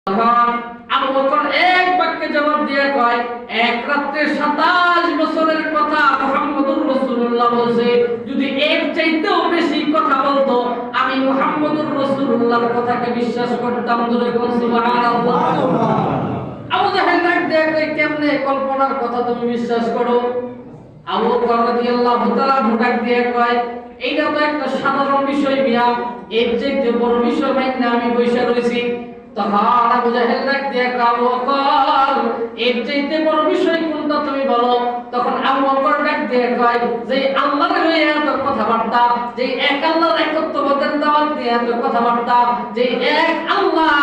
তখন আবু বকর এক বাক্যে জবাব দিয়ে কয়, এক রাত্রে 27 বছরের কথা মুহাম্মদুর রাসূলুল্লাহ বলছে, যদি এর চাইতেও বেশি কথা বলতো আমি মুহাম্মদুর রাসূলুল্লাহর কথাকে বিশ্বাস করতাম। জোরে বলুন সুবহানাল্লাহ। আবু জাহেল ডাক দিয়ে কয়, কেমনে কল্পনার কথা তুমি বিশ্বাস করো? আবু বকর রাদিয়াল্লাহু তাআলা ডাক দিয়ে কয়, এইটা তো একটা সাধারণ বিষয় মিয়া, এর চাইতে বড় বিষয় মাইন্না আমি বইসা রইছি। তখন আবু জাহেল ডাক দিয়ে কয়, আবু বকর এর চাইতে বড় বিষয় কোনটা তুমি বলো। তখন আবু বকর ডাক দিয়ে কয়, যে আল্লাহর হয়ে এত কথাবার্তা, যে এক আল্লাহর একত্ববাদের দাওয়াত দিয়ে এত কথাবার্তা, যে এক আল্লাহ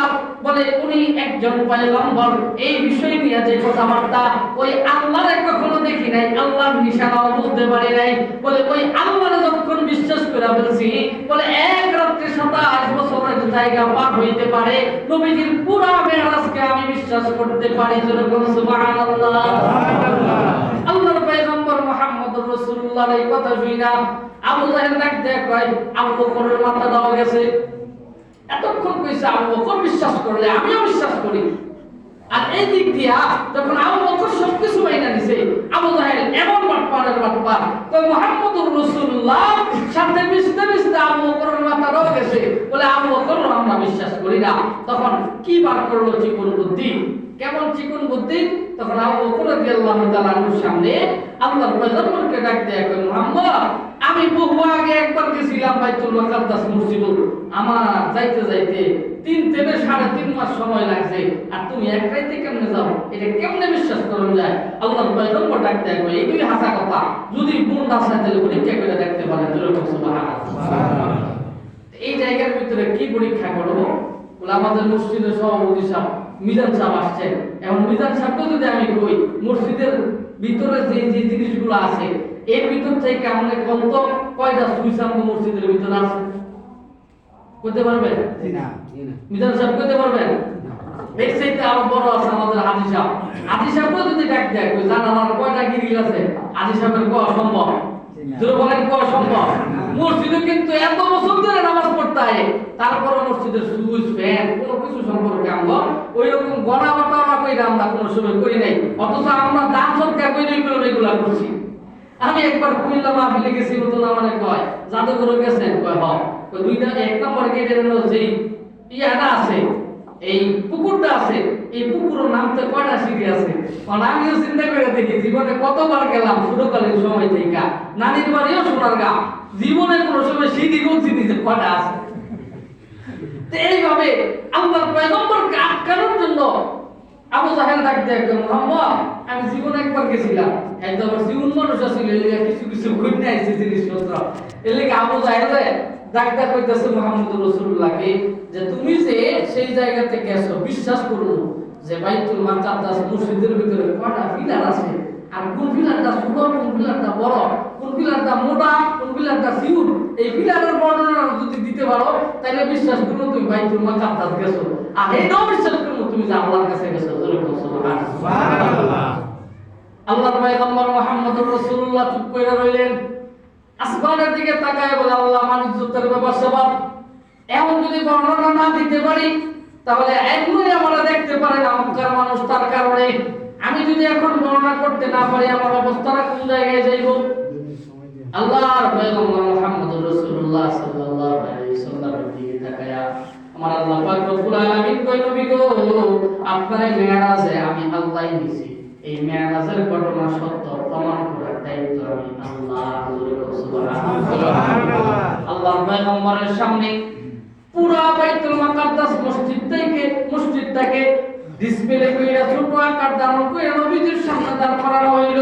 বলে উনি একজন পয়গম্বর, এই বিষয় নিয়ে যে কথাবার্তা, ওই আল্লাহরে কখনো দেখি নাই, আল্লাহর নিশানাও বুঝতে পারি নাই, বলে ওই আল্লাহরে যখন বিশ্বাস করে ফেলছি, বলে এক রাত্রে 27 বছরের জায়গা পার হইতে পারে, নবীজির পুরা মেরাজকে আমি বিশ্বাস করতে পারি। যেরকম সুবহানাল্লাহ। আল্লাহর পয়গম্বর মুহাম্মদুর রাসূলুল্লাহর এই কথা শুনা আবু জাহেল ডাক দিয়ে কয়, আবু বকরের মাথা দাও গেছে। এতক্ষণ কইছে আবু বকর বিশ্বাস করলে আমিও বিশ্বাস করি, আর এই দিক দিয়া যখন আবু বকর সবকিছু মাইনা নিছে, আবু জাহেল এমন বাটপারের বাটপার, তো মুহাম্মদুর রাসূলুল্লাহ সাথে মিশতে মিশতে আবু বকরের মাথা দাও গেছে, বলে আবু বকর আমরা বিশ্বাস করি না। তখন কি বার করলো চিকন বুদ্ধি, কেমন চিকন বুদ্ধি? তখন আবু বকর রাদিয়াল্লাহু তাআলার সামনে আল্লাহর পয়গম্বরকে ডাক দিয়ে কয়, মুহাম্মদ আমি বহু আগে একবার গেছিলাম বাইতুল মুকাদ্দাস মসজিদে, আমার যাইতে যাইতে 3 থেকে 3.5 মাস সময় লাগছে, আর তুমি এক রাতে কেমনে যাও? এটা কেমনে বিশ্বাস করা যায়? আল্লাহর পয়গম্বর ডাক দিয়ে কয়, এইগুলি হাসা কথা, যদি গুণ আছে তাহলে পরীক্ষা করে দেখতে পারেন। যেরকম সুবহানাল্লাহ। এই জায়গার ভিতরে কি পরীক্ষা করব? বলে আমাদের মসজিদের সভাপতি সাহেব মিজান সাহেব আসছেন, এখন মিজান সাহেবকে যদি আমি কই মসজিদের ভিতরে যে যে জিনিসগুলো আছে এর ভিতর থেকে আমরা কত কয়টা সুইচ আমগো মসজিদের ভিতরে আছে কইতে পারবেন? না মিজান সাহেব কইতে পারবেন? এর চাইতে আরো বড় আছে আমাদের হাজি সাহেব। হাজি সাহেবও যদি ডাক দেয় কই জানালার কয়টা গ্রিল আছে, হাজি সাহেবের কোয়া সম্ভব? জোরে বলেন কোয়া সম্ভব? মসজিদে কিন্তু এত বছর ধরে নামাজ পড়তে হয়, তারপরে মসজিদের সুইচ ফ্যান কোনো কিছু সম্পর্কে আমরা ওই রকম গণা বাটা কইরা আমরা কোনো সময় করি নাই, অথচ আমরা দান সদকা কইরা এগুলা করছি। আমি একবার কুমিল্লা মাহফিলে গেছি, নতুন আমারে কয় জাদুঘরে গেছেন, কয় হ, কয় দুইটা এক নম্বর গেটের যেই ইয়াটা আছে, এই পুকুরটা আছে, এই পুকুরের নামতে কয়টা সিঁড়ি আছে? কারণ আমিও চিন্তা করে দেখি জীবনে কতবার গেলাম ছোটকালীন সময় থেকে, নানির বাড়িও সোনারগাঁ, জীবনে কোনো সময় সিঁড়ি গুনছি নিজে কয়টা আছে। তো এইভাবে আল্লাহর পয়গম্বরকে আটকানোর জন্য আবু জাহেল ডাক দেয়, মুহাম্মদ আমি জীবনে একবার গেছিলাম, একদম জীবন মানুষ আছিল, কিছু কিছু ঘুরতে আইছে জিনিসপত্র, এর লেগে আবু জাহেলে ডাক্তার কইতেছে মুহাম্মদুর রাসূলুল্লাহকে, যে তুমি যে সেই জায়গাতে গেছো, বিশ্বাস করো যে বাইতুল মুকাদ্দাস মসজিদের ভিতরে কয়টা পিলার আছে, আর কোন পিলারটা ছোট, কোন পিলারটা বড়, কোন পিলারটা মোটা, কোন পিলারটা সিউর, এই পিলারের বর্ণনা যদি দিতে পারো তাহলে বিশ্বাস করো তুমি বাইতুল মুকাদ্দাস গেছো, আর এইটাও বিশ্বাস করো তুমি যে আল্লাহর কাছে গেছো। সুবহানাল্লাহ। আল্লাহর পয়গম্বর মুহাম্মদুর রাসূলুল্লাহ চুপ কইরা রইলেন, আসমানের দিকে তাকায় বলে, আল্লাহ মানুষের ব্যাপার স্বভাব এমন যদি বর্ণনা না দিতে পারি তাহলে এমনই আমরা দেখতে পারেন আমকার মানুষ, তার কারণে আমি যদি এখন বর্ণনা করতে না পারি আমার অবস্থাটা কোন জায়গায় যাইব? আল্লাহর পয়গম্বর মুহাম্মদুর রাসূলুল্লাহ সাল্লাল্লাহু আলাইহি ওয়াসাল্লামের দিকে তাকায়া আমার আল্লাহ পাক রব্বুল আলামিন কই, নবী গো আপনার মেরাজে আমি আল্লাহই দিছি, এই মেরাজের ঘটনা সত্য প্রমাণ করার দায়িত্ব আমি আল্লাহ। সুবহানাল্লাহ। আল্লাহর পয়গম্বরের সামনে পুরা বাইতুল মুকাদ্দাস মসজিদটাকে ডিসপ্লে কইরা ছোট আকার ধারণ কইরা নবীজির সামনে দাঁড় করানো হইল।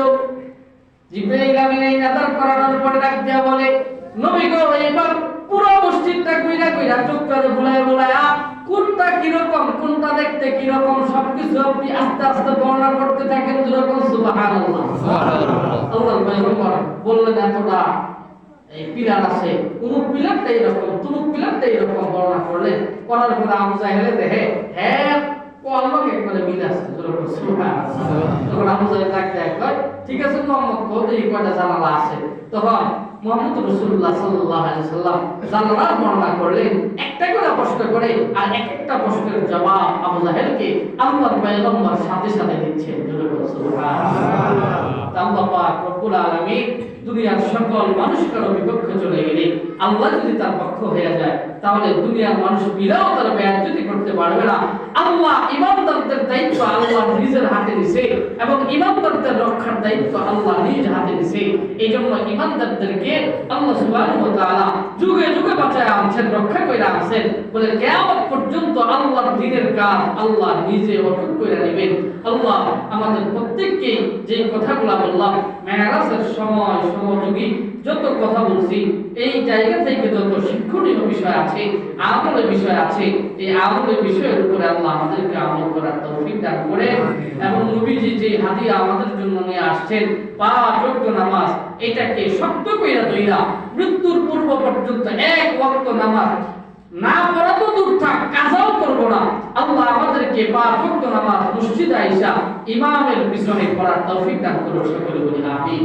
জিবরাইল আমিন এই দাঁড় করানোর পরে ডাক দিয়া বলে, নবী গো এবার পুরো মসজিদটা কইরা চোখ করে বুলায়া কোনটা কিরকম, কোনটা দেখতে কিরকম সবকিছু আপনি আস্তে আস্তে বর্ণনা করতে থাকেন। যেরকম সুবহানাল্লাহ। আল্লাহর পয়গম্বর বললেন, এতটা এই পিলার আছে, অমুক পিলারটা এরকম, তমুক পিলারটা এরকম বর্ণনা করলেন। করার পরে আবু জাহেলে দেখে হ্যাঁ কোয়ালকে একবারে মিল আছে। যেরকম সুবহানাল্লাহ। তখন আবু জাহেল ডাক দেয়, ঠিক আছে মুহাম্মদ কত এই কয়টা জানালা আছে? তখন মুহাম্মদ রাসূলুল্লাহ সাল্লাল্লাহু আলাইহি ওয়াসাল্লাম জানার বর্ণনা করলেন, একটা করে প্রশ্ন করে আর এক একটা প্রশ্নের জবাব আবু জাহেলকে আল্লাহর পয়গম্বর সাথে সাথে দিচ্ছেন। সুবহানাল্লাহ। আল্লাহ পাক রব্বুল আলামিন দুনিয়ার সকল মানুষের বিপক্ষে চলে গেলে আল্লাহ যদি তার পক্ষ হয়ে যায় তাহলে দুনিয়ার মানুষ মিলেও তার বেয়াদবি করতে পারবে না। আল্লাহ ইমানদারদের দায়িত্ব আল্লাহ নিজের হাতে নিছে এবং ইমানদারদের রক্ষার দায়িত্ব আল্লাহ নিজ হাতে নিছে। এই জন্য ইমানদারদেরকে আল্লাহ সুবহানাহু ওয়া তাআলা যুগে যুগে বাঁচায় আনছেন, রক্ষা করে আনছেন, বলে কিয়ামত পর্যন্ত আল্লাহর দ্বীনের কাজ আল্লাহ নিজে অটুট করে নেবেন। আল্লাহ আমাদের প্রত্যেককে যে কথাগুলো বললাম মেরাজের সময় সমযোগী যত কথা বলছি এই জায়গা থেকে যত শিক্ষণীয় বিষয় আছে, আমলের বিষয় আছে, এই আমলের বিষয়ের উপরে আল্লাহ আমাদেরকে আমল করার তৌফিক দান করে এবং নবীজি যে হাদিয়া আমাদের জন্য নিয়ে আসছেন 5 ওয়াক্ত নামাজ, এটাকে শক্ত কইরা ধইরা মৃত্যুর পূর্ব পর্যন্ত এক ওয়াক্ত নামাজ না পড়া তো দূর থাক, কাজাও করব না। আল্লাহ আমাদেরকে 5 ওয়াক্ত নামাজ মসজিদে আইসা ইমামের পিছনে পড়ার তৌফিক দান করুন। সকলে বলি আমিন।